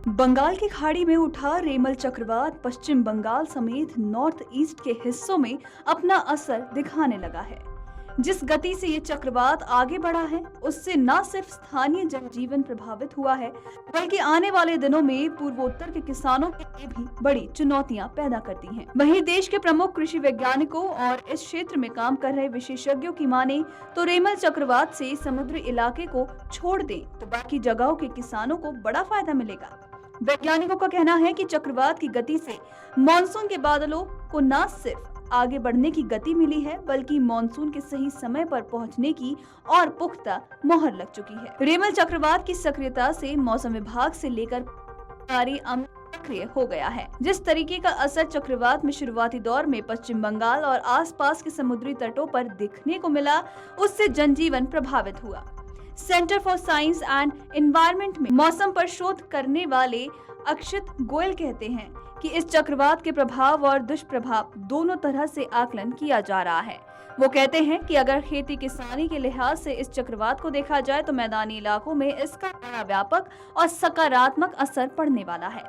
बंगाल की खाड़ी में उठा रेमल चक्रवात पश्चिम बंगाल समेत नॉर्थ ईस्ट के हिस्सों में अपना असर दिखाने लगा है। जिस गति से ये चक्रवात आगे बढ़ा है, उससे न सिर्फ स्थानीय जनजीवन प्रभावित हुआ है, बल्कि आने वाले दिनों में पूर्वोत्तर के किसानों के लिए भी बड़ी चुनौतियां पैदा करती हैं। वहीं देश के प्रमुख कृषि वैज्ञानिकों और इस क्षेत्र में काम कर रहे विशेषज्ञों की माने तो रेमल चक्रवात से समुद्री इलाके को छोड़ दें तो बाकी जगहों के किसानों को बड़ा फायदा मिलेगा। वैज्ञानिकों का कहना है कि चक्रवात की गति से मानसून के बादलों को न सिर्फ आगे बढ़ने की गति मिली है, बल्कि मानसून के सही समय पर पहुंचने की और पुख्ता मोहर लग चुकी है। रेमल चक्रवात की सक्रियता से मौसम विभाग से लेकर सक्रिय हो गया है। जिस तरीके का असर चक्रवात में शुरुआती दौर में पश्चिम बंगाल और आसपास के समुद्री तटों पर दिखने को मिला, उससे जनजीवन प्रभावित हुआ। Centre for science and environment में मौसम पर शोध करने वाले अक्षित गोयल कहते हैं कि इस चक्रवात के प्रभाव और दुष्प्रभाव दोनों तरह से आकलन किया जा रहा है। वो कहते हैं कि अगर खेती किसानी के लिहाज से इस चक्रवात को देखा जाए तो मैदानी इलाकों में इसका बड़ा व्यापक और सकारात्मक असर पड़ने वाला है।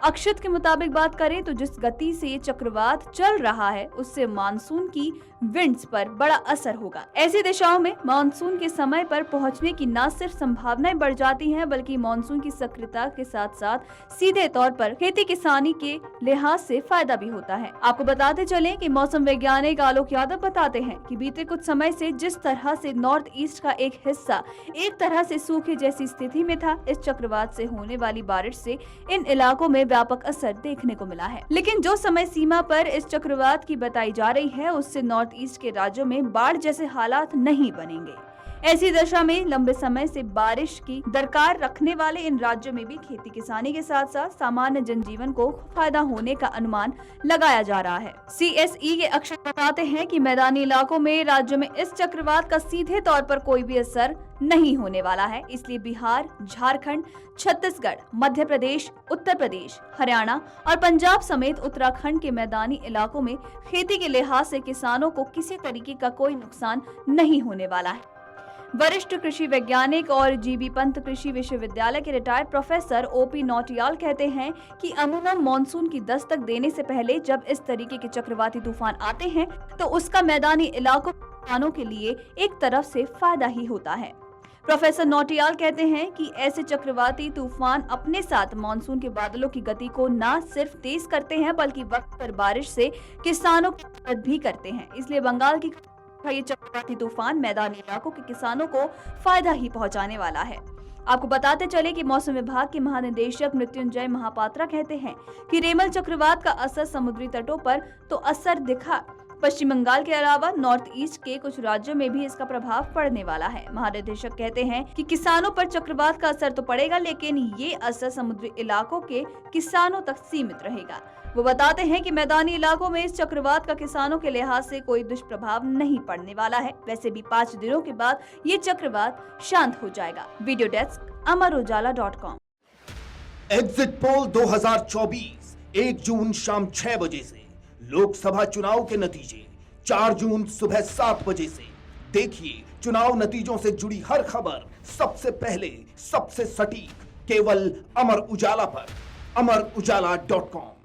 अक्षित के मुताबिक बात करें तो जिस गति से ये चक्रवात चल रहा है, उससे मानसून की विंड्स पर बड़ा असर होगा। ऐसी दिशाओं में मानसून के समय पर पहुंचने की न सिर्फ संभावनाएं बढ़ जाती हैं, बल्कि मानसून की सक्रियता के साथ साथ सीधे तौर पर खेती किसानी के लिहाज से फायदा भी होता है। आपको बताते चलें कि मौसम वैज्ञानिक आलोक यादव बताते हैं कि बीते कुछ समय से जिस तरह से नॉर्थ ईस्ट का एक हिस्सा एक तरह से सूखे जैसी स्थिति में था, इस चक्रवात से होने वाली बारिश से इन इलाकों में व्यापक असर देखने को मिला है। लेकिन जो समय सीमा पर इस चक्रवात की बताई जा रही है, उससे नॉर्थ ईस्ट के राज्यों में बाढ़ जैसे हालात नहीं बनेंगे। ऐसी दशा में लंबे समय से बारिश की दरकार रखने वाले इन राज्यों में भी खेती किसानी के साथ साथ सामान्य जनजीवन को फायदा होने का अनुमान लगाया जा रहा है। CSE के अक्षर बताते हैं कि मैदानी इलाकों में राज्यों में इस चक्रवात का सीधे तौर पर कोई भी असर नहीं होने वाला है। इसलिए बिहार, झारखंड, छत्तीसगढ़, मध्य प्रदेश, उत्तर प्रदेश, हरियाणा और पंजाब समेत उत्तराखंड के मैदानी इलाकों में खेती के लिहाज से किसानों को किसी तरीके का कोई नुकसान नहीं होने वाला है। वरिष्ठ कृषि वैज्ञानिक और जीबी पंत कृषि विश्वविद्यालय के रिटायर्ड प्रोफेसर OP नौटियाल कहते हैं कि अमूमन मानसून की दस्तक देने से पहले जब इस तरीके के चक्रवाती तूफान आते हैं तो उसका मैदानी इलाकों के किसानों के लिए एक तरफ से फायदा ही होता है। प्रोफेसर नौटियाल कहते हैं कि ऐसे चक्रवाती तूफान अपने साथ मानसून के बादलों की गति को न सिर्फ तेज करते हैं, बल्कि वक्त पर बारिश से किसानों की मदद भी करते हैं। इसलिए बंगाल की ये चक्रवाती तूफान मैदानी इलाकों के किसानों को फायदा ही पहुंचाने वाला है। आपको बताते चले कि मौसम विभाग के महानिदेशक मृत्युंजय महापात्रा कहते हैं कि रेमल चक्रवात का असर समुद्री तटों पर तो असर दिखा, पश्चिम बंगाल के अलावा नॉर्थ ईस्ट के कुछ राज्यों में भी इसका प्रभाव पड़ने वाला है। महानिदेशक कहते हैं कि किसानों पर चक्रवात का असर तो पड़ेगा, लेकिन ये असर समुद्री इलाकों के किसानों तक सीमित रहेगा। वो बताते हैं कि मैदानी इलाकों में इस चक्रवात का किसानों के लिहाज से कोई दुष्प्रभाव नहीं पड़ने वाला है। वैसे भी 5 दिनों के बाद ये चक्रवात शांत हो जाएगा। Video desk amarujala.com। Exit poll 2024 1 जून शाम 6 बजे से, लोकसभा चुनाव के नतीजे 4 जून सुबह 7 बजे से। देखिए चुनाव नतीजों से जुड़ी हर खबर सबसे पहले, सबसे सटीक, केवल अमर उजाला पर, amarujala.com।